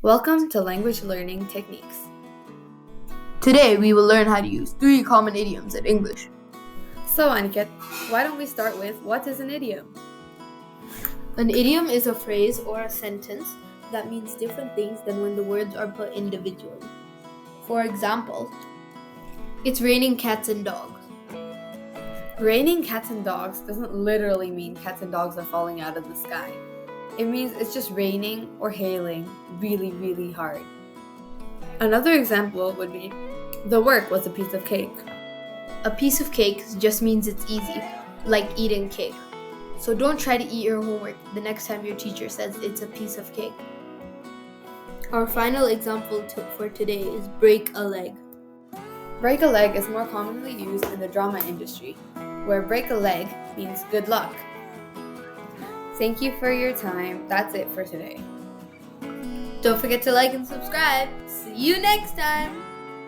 Welcome to Language Learning Techniques. Today we will learn how to use 3 common idioms in English. So Aniket, why don't we start with what is an idiom? An idiom is a phrase or a sentence that means different things than when the words are put individually. For example, it's raining cats and dogs. Raining cats and dogs doesn't literally mean cats and dogs are falling out of the sky. It means it's just raining or hailing really, really hard. Another example would be, the work was a piece of cake. A piece of cake just means it's easy, like eating cake. So don't try to eat your homework the next time your teacher says it's a piece of cake. Our final example for today is break a leg. Break a leg is more commonly used in the drama industry, where break a leg means good luck. Thank you for your time. That's it for today. Don't forget to like and subscribe. See you next time.